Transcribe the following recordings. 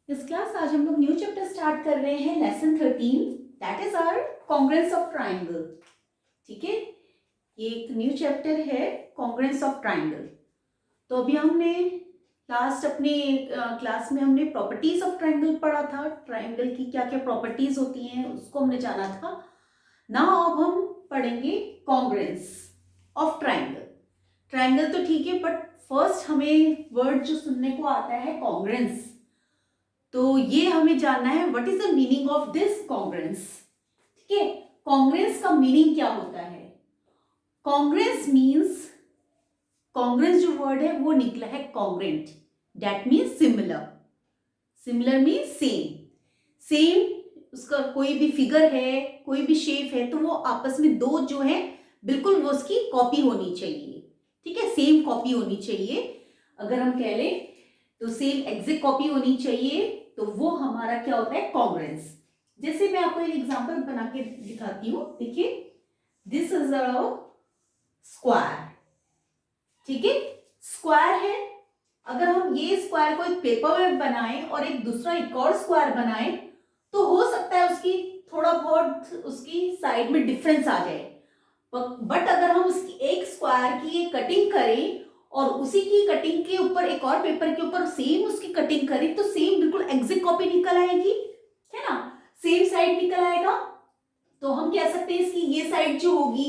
इस क्लास आज हम लोग न्यू चैप्टर स्टार्ट कर रहे हैं lesson 13 that is our congruence of triangle. ठीक है, ये एक न्यू चैप्टर है कॉन्ग्रुएंस ऑफ ट्राइंगल। तो अभी हमने लास्ट अपने क्लास में हमने प्रॉपर्टीज ऑफ ट्राइंगल पढ़ा था, ट्राइंगल की क्या क्या प्रॉपर्टीज होती हैं उसको हमने जाना था। नाउ अब हम पढ़ेंगे कॉन्ग्रुएंस ऑफ ट्राइंगल। ट्राइंगल तो ठीक है, बट फर्स्ट हमें वर्ड जो सुनने को आता है कॉन्ग्रुएंस, तो ये हमें जानना है what is the meaning of this congruence. ठीक है, कॉन्ग्रुएंस का मीनिंग क्या होता है? कॉन्ग्रुएंस मीन्स, कॉन्ग्रुएंस जो वर्ड है वो निकला है congruent, that means similar. Similar means same. Same उसका कोई भी फिगर है, कोई भी शेप है, तो वो आपस में दो जो है बिल्कुल वो उसकी कॉपी होनी चाहिए। ठीक है, सेम कॉपी होनी चाहिए। अगर हम कह लें तो सेम एग्जैक्ट कॉपी होनी चाहिए, तो वो हमारा क्या होता है कॉन्ग्रुएंस। जैसे मैं आपको एक एग्जांपल बना के दिखाती हूँ। देखिए, दिस इज अ स्क्वायर। ठीक है, स्क्वायर है। अगर हम ये स्क्वायर को एक पेपर में बनाएं और एक दूसरा एक और स्क्वायर बनाएं, तो हो सकता है उसकी थोड़ा बहुत उसकी साइड में डिफरेंस आ जाए। बट अगर हम उसकी एक स्क्वायर की कटिंग करें और उसी की कटिंग के ऊपर एक और पेपर के ऊपर सेम उसकी कटिंग करें, तो सेम बिल्कुल एग्जैक्ट कॉपी निकल आएगी, है ना, सेम साइड निकल आएगा। तो हम कह सकते हैं इसकी ये साइड जो होगी,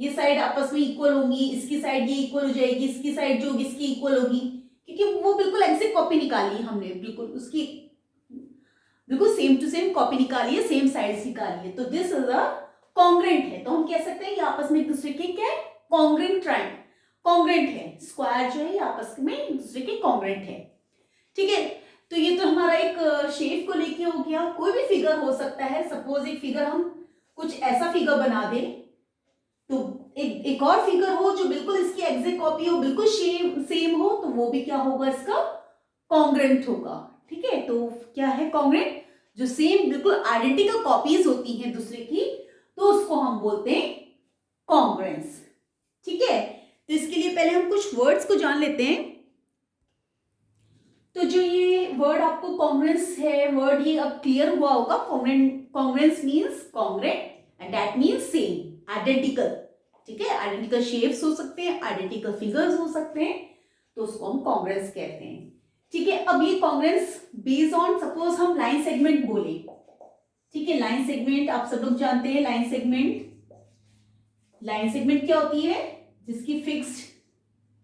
ये साइड आपस में इक्वल होगी, इसकी साइड ये इक्वल हो जाएगी, इसकी साइड जो होगी इसकी इक्वल होगी, क्योंकि वो बिल्कुल एग्जैक्ट कॉपी निकाली हमने, बिल्कुल उसकी बिल्कुल सेम टू सेम कॉपी निकाली है, सेम साइड्स निकाली है। तो दिस इज अ कॉन्ग्रुएंट है। तो हम कह सकते हैं ये आपस में एक दूसरे के क्या है, कॉन्ग्रुएंट ट्राइंगल, कॉन्ग्रुएंट है। स्क्वायर जो है ये आपस में एक दूसरे के कॉन्ग्रुएंट है। ठीक है, तो ये तो हमारा एक शेप को लेके हो गया। कोई भी फिगर हो सकता है। सपोज एक फिगर हम कुछ ऐसा फिगर बना दे, तो एक और फिगर हो जो बिल्कुल इसकी एग्जैक्ट कॉपी हो, बिल्कुल सेम हो, तो वो भी क्या होगा, इसका कॉन्ग्रुएंट होगा। ठीक है, तो क्या है कॉन्ग्रुएंट? जो सेम बिल्कुल आइडेंटिकल कॉपीज होती हैं दूसरे की, तो उसको हम बोलते हैं कॉन्ग्रुएंस। ठीक है, तो इसके लिए पहले हम कुछ वर्ड्स को जान लेते हैं। तो जो ये वर्ड आपको कॉन्ग्रुएंस है, वर्ड ये अब क्लियर हुआ होगा। Congruence means congruent and that means same, identical. ठीक है, आइडेंटिकल शेप्स हो सकते हैं, आइडेंटिकल फिगर्स हो सकते हैं, तो उसको हम कॉन्ग्रुएंस कहते हैं। ठीक है, अब ये कॉन्ग्रुएंस बेस्ड ऑन, सपोज हम लाइन सेगमेंट बोले। ठीक है, लाइन सेगमेंट आप सब लोग जानते हैं। लाइन सेगमेंट क्या होती है? जिसकी फिक्स्ड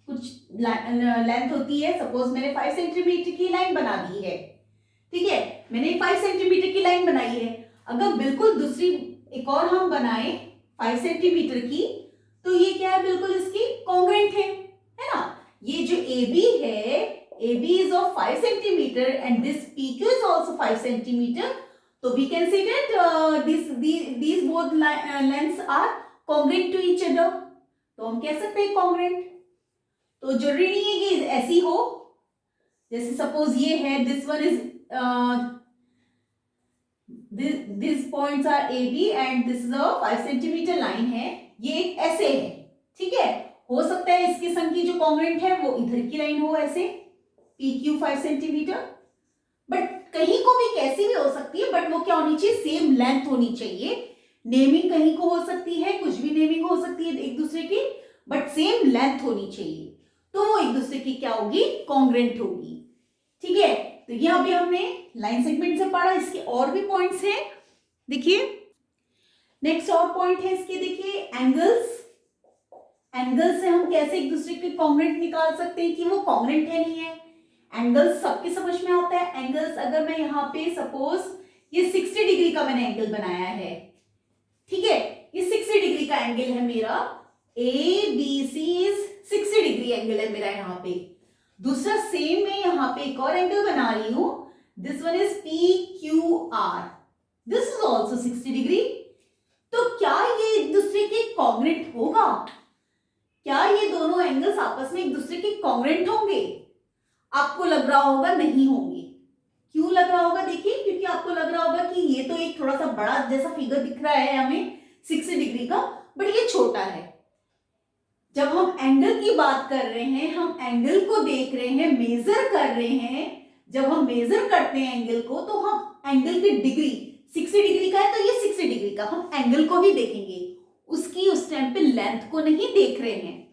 कुछ लेंथ होती है। सपोज मैंने 5 सेंटीमीटर की लाइन बना दी है। ठीक है, मैंने 5 सेंटीमीटर की लाइन बनाई है। अगर बिल्कुल दूसरी एक और हम बनाए 5 सेंटीमीटर की, तो ये क्या है, बिल्कुल इसकी कॉन्ग्रुएंट है ना। ये जो AB है, AB is of 5 centimeter and this PQ is also 5 centimeter. So we can say that these both lengths are congruent to each other. तो हम कह सकते हैं congruent। तो जरूरी नहीं है कि ऐसी हो। जैसे सपोज ये है, this one is this points are AB and this is a 5 centimetre line है, ये ऐसे है। ठीक है, हो सकता है इसके संग की जो कॉन्ग्रुएंट है वो इधर की लाइन हो, ऐसे PQ 5 सेंटीमीटर। बट कहीं को भी कैसी भी हो सकती है, बट वो क्या होनी चाहिए, सेम लेंथ होनी चाहिए। नेमिंग कहीं को हो सकती है, कुछ भी नेमिंग हो सकती है एक दूसरे की, बट सेम लेंथ होनी चाहिए, तो वो एक दूसरे की क्या होगी, कॉन्ग्रुएंट होगी। ठीक है, तो यह अभी हमने लाइन सेगमेंट से पढ़ा। इसके और भी पॉइंट्स हैं, देखिए नेक्स्ट और पॉइंट है इसके, देखिए एंगल्स। एंगल से हम कैसे एक दूसरे के कॉन्ग्रुएंट निकाल सकते हैं कि वो कॉन्ग्रुएंट है नहीं है। एंगल्स सबके समझ में आता है। एंगल्स अगर मैं यहाँ पे सपोज ये 60 डिग्री का मैंने एंगल बनाया है। ठीक है, ये 60 डिग्री का एंगल है मेरा, ABC इज 60 डिग्री एंगल है मेरा यहाँ पे। दूसरा सेम मैं यहाँ पे एक और एंगल बना रही हूं, this one is PQR, this is also 60 degree. तो क्या ये एक दूसरे के कॉन्ग्रुएंट होगा? क्या ये दोनों एंगल्स आपस में एक दूसरे के कॉन्ग्रुएंट होंगे? आपको लग रहा होगा नहीं होंगे। क्यों लग रहा होगा? देखिए, क्योंकि आपको लग रहा होगा कि ये तो एक थोड़ा सा बड़ा जैसा फिगर दिख रहा है हमें 60 डिग्री का, बट ये छोटा है। जब हम एंगल की बात कर रहे हैं, हम एंगल को देख रहे हैं, मेजर कर रहे हैं, जब हम मेजर करते हैं एंगल को तो हम एंगल की डिग्री 60 डिग्री का है तो ये 60 डिग्री का हम एंगल को ही देखेंगे, उसकी उस टाइम पे लेंथ को नहीं देख रहे हैं।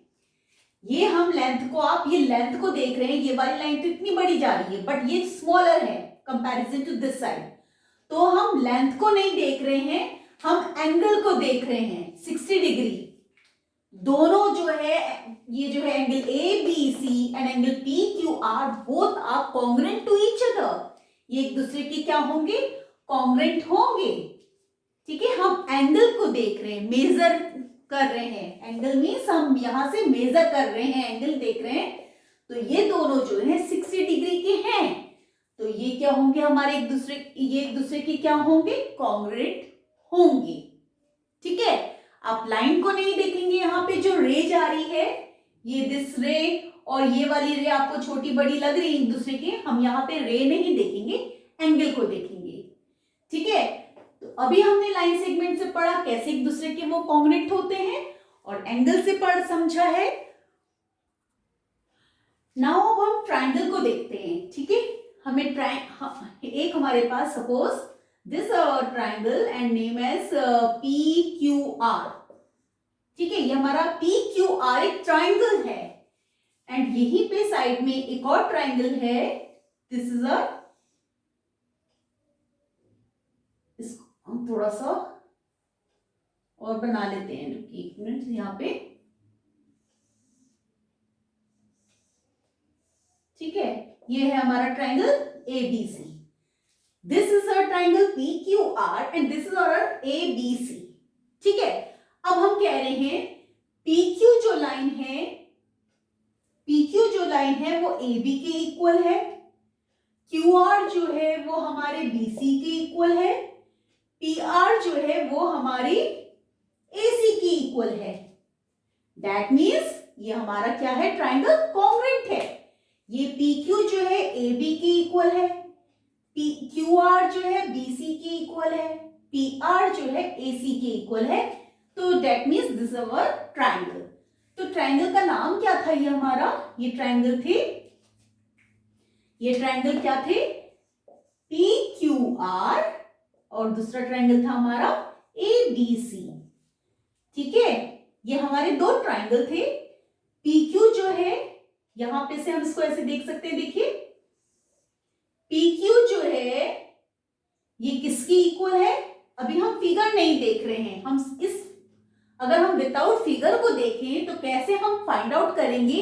ये हम लेंथ को, आप ये लेंथ को देख रहे हैं, ये वाली लाइन तो इतनी बड़ी जा रही है बट ये स्मॉलर है कंपैरिजन टू दिस साइड, तो हम लेंथ को नहीं देख रहे हैं, हम एंगल को देख रहे हैं 60 डिग्री। दोनों जो है, ये जो है angle A B C and angle P Q R both are congruent to each other, ये एक दूसरे के क्या होंगे, कॉन्ग्रुएंट होंगे। ठीक है, हम एंगल को देख रहे हैं, मेजर कर रहे हैं, एंगल मींस हम यहां से मेजर कर रहे हैं, एंगल देख रहे हैं, तो ये दोनों जो है 60 डिग्री के हैं, तो ये क्या होंगे हमारे एक दूसरे, ये एक दूसरे के क्या होंगे, कॉन्ग्रुएंट होंगे। ठीक है, आप लाइन को नहीं देखेंगे, यहाँ पे जो रे जा रही है, ये दिस रे और ये वाली रे आपको छोटी बड़ी लग रही है एक दूसरे के, हम यहाँ पे रे नहीं देखेंगे, एंगल को देखेंगे। ठीक है, तो अभी हमने लाइन सेगमेंट से पढ़ा कैसे एक दूसरे के वो कॉन्ग्रुएंट होते हैं, और एंगल से पढ़ समझा है। नाउ अब हम ट्रायंगल को देखते हैं। ठीक है, हमें एक हमारे पास suppose this triangle and name as PQR। ठीक है, ये हमारा PQR एक ट्रायंगल है, एंड यहीं पे साइड में एक और ट्रायंगल है, दिस इज अ, इसको हम थोड़ा सा और बना लेते हैं, एक मिनट, यहाँ पे ठीक है, ये है हमारा triangle ABC। This is a triangle PQR and this is our ABC। ठीक है, अब हम कह रहे हैं PQ जो लाइन है वो AB के इक्वल है, QR जो है वो हमारे BC के इक्वल है, PR जो है वो हमारी AC के इक्वल है। दैट मीन्स ये हमारा क्या है, ट्रायंगल कॉन्ग्रुएंट है। ये PQ जो है AB के इक्वल है, QR जो है BC के इक्वल है, PR जो है AC के इक्वल है, तो that means this our triangle. तो ट्रायंगल का नाम क्या था, ये हमारा, ये ट्रायंगल क्या थे, PQR, और दूसरा ट्रायंगल था हमारा ABC। ठीक है, ये हमारे दो ट्रायंगल थे। PQ जो है, यहां पे से हम इसको ऐसे देख सकते हैं, देखिए PQ जो है ये किसकी इक्वल है, अभी हम फिगर नहीं देख रहे हैं, हम इस, अगर हम विदाउट फिगर को देखें तो कैसे हम फाइंड आउट करेंगे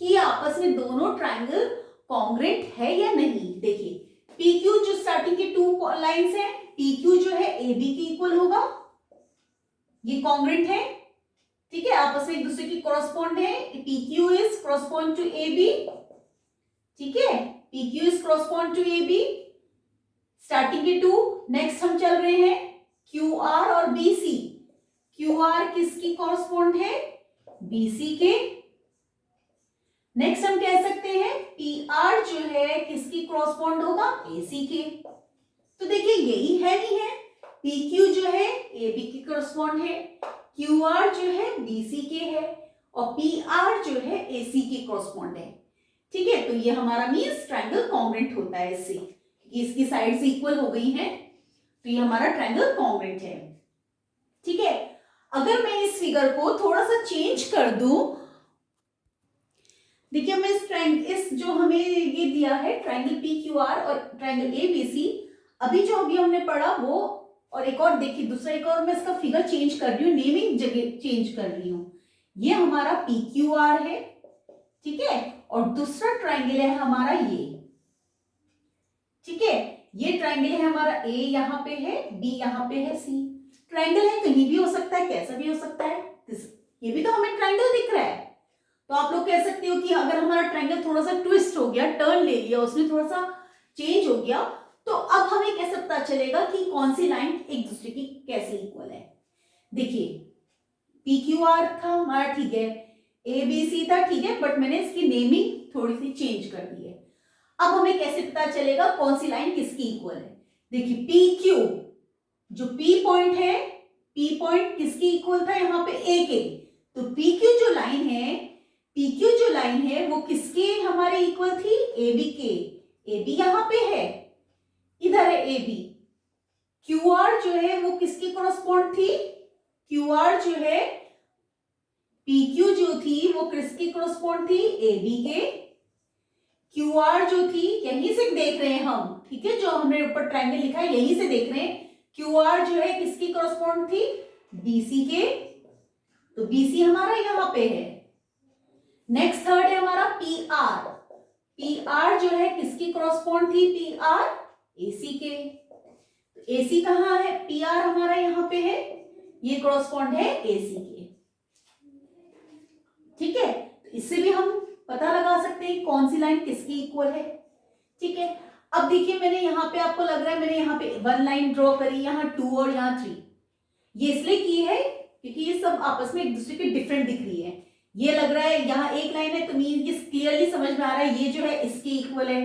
कि आपस में दोनों ट्रायंगल कॉन्ग्रुएंट है या नहीं। देखिए PQ जो स्टार्टिंग के टू लाइंस हैं, PQ जो है AB के इक्वल होगा, ये कॉन्ग्रुएंट है। ठीक है, आपस में एक दूसरे की कॉरस्पॉन्ड है, PQ is correspond to AB। ठीक है, PQ is correspond to AB, starting के टू। नेक्स्ट हम चल रहे हैं QR और BC। QR किसकी कॉरस्पॉन्ड है, BC के। नेक्स्ट हम कह सकते हैं PR जो है किसकी कॉरस्पॉन्ड होगा, AC के। तो देखिए यही है, नहीं है, PQ जो है AB की कॉरस्पॉन्ड है, QR जो है BC के है, और PR जो है AC के कॉरस्पॉन्ड है। ठीक है, तो ये हमारा मींस ट्रायंगल कॉन्ग्रुएंट होता है इससे, क्योंकि इसकी साइड से इक्वल हो गई है, तो ये हमारा ट्रायंगल कॉन्ग्रुएंट है। ठीक है, अगर मैं इस फिगर को थोड़ा सा चेंज कर दूं, देखिए मैं इस जो हमें ये दिया है ट्रायंगल PQR और ट्रायंगल ABC, अभी जो अभी हमने पढ़ा वो, और एक और देखिए दूसरा, एक और मैं इसका फिगर चेंज कर रही हूँ, नेमिंग जगह चेंज कर रही हूँ। ये हमारा PQR है, ठीक है, और दूसरा ट्रायंगल है हमारा ये। ठीक है, ये ट्रायंगल है हमारा A यहाँ पे है, B यहाँ पे है, C। ट्रायंगल है, कहीं भी हो सकता है, कैसा भी हो सकता है, ये भी तो हमें ट्रायंगल दिख रहा है। तो आप लोग कह सकते हो कि अगर हमारा ट्रायंगल थोड़ा सा ट्विस्ट हो गया, टर्न ले लिया, उसमें थोड़ा सा चेंज हो गया, तो अब हमें कैसे पता चलेगा कि कौन सी लाइन एक दूसरे की कैसे इक्वल है। देखिए PQR था हमारा, ठीक है, ABC था, ठीक है, बट मैंने इसकी नेमिंग थोड़ी सी चेंज कर दी है। अब हमें कैसे पता चलेगा कौन सी लाइन किसकी इक्वल है। देखिए PQ जो P पॉइंट है, P पॉइंट किसकी इक्वल था, यहाँ पे A के, तो PQ जो लाइन है वो किसके हमारे इक्वल थी, AB के। ए बी यहां पे है, इधर है ए बी। क्यू आर जो है वो किसकी कॉरस्पॉन्ड थी, क्यू आर जो है पी क्यू जो थी वो किसकी कॉरस्पॉन्ड थी, ए बी के। क्यू आर जो थी यहीं से देख रहे हैं हम, ठीक है, जो हमने ऊपर ट्रायंगल लिखा है यहीं से देख रहे हैं। क्यू आर जो है किसकी कॉरस्पॉन्ड थी, बीसी के, तो बीसी हमारा यहां पे है। नेक्स्ट थर्ड है हमारा पी आर। पी आर जो है किसकी कॉरस्पॉन्ड थी, पी आर एसी के। एसी कहाँ है, पी आर हमारा यहां पे है, ये कॉरस्पॉन्ड है एसी के। ठीक है, तो इससे भी हम पता लगा सकते हैं कौन सी लाइन किसकी इक्वल है। ठीक है, अब देखिए मैंने यहाँ पे, आपको लग रहा है मैंने यहाँ पे 1 लाइन ड्रॉ करी, यहाँ 2 और यहाँ 3। ये इसलिए की है क्योंकि ये सब आपस में एक दूसरे के डिफरेंट दिख रही है। ये लग रहा है यहाँ 1 लाइन है तो मीन्स ये क्लियरली समझ में आ रहा है ये जो है इसके इक्वल है।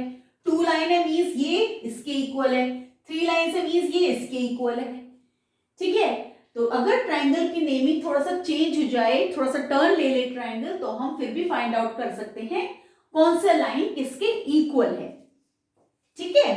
2 लाइन है मीन्स ये इसके इक्वल है। 3 लाइन से मीन्स ये इसके इक्वल है। ठीक है, तो अगर ट्राइंगल की नेमिंग थोड़ा सा चेंज हो जाए, थोड़ा सा टर्न ले ले ट्राइंगल, तो हम फिर भी फाइंड आउट कर सकते हैं कौन सा लाइन किसके इक्वल है। ठीक है,